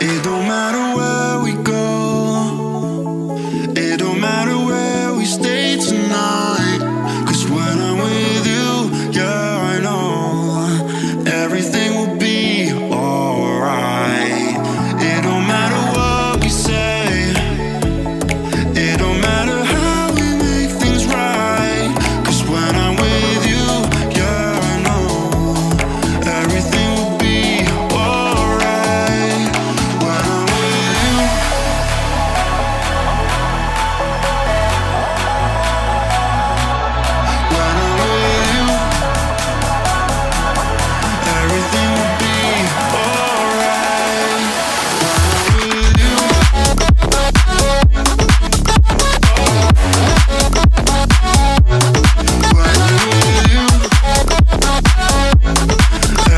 It don't matter where we go, it don't matter where we stay tonight. 'Cause when I'm with you, yeah, I know everything will be alright. It don't matter what we say, it don't matter how we make things right. 'Cause when I'm with you, yeah, I know everything will be alright. When I'm with you, when I'm with you, everything will be alright. When I'm with you, when I'm with you,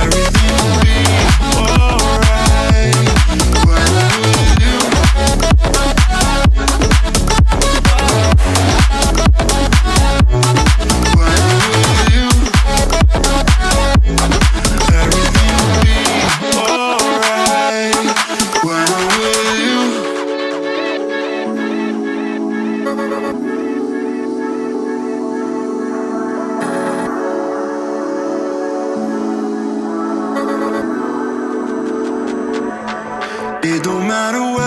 everything will be alright. When I'm with you, when I'm with you, everything will be alright. When I'm with you. It don't matter where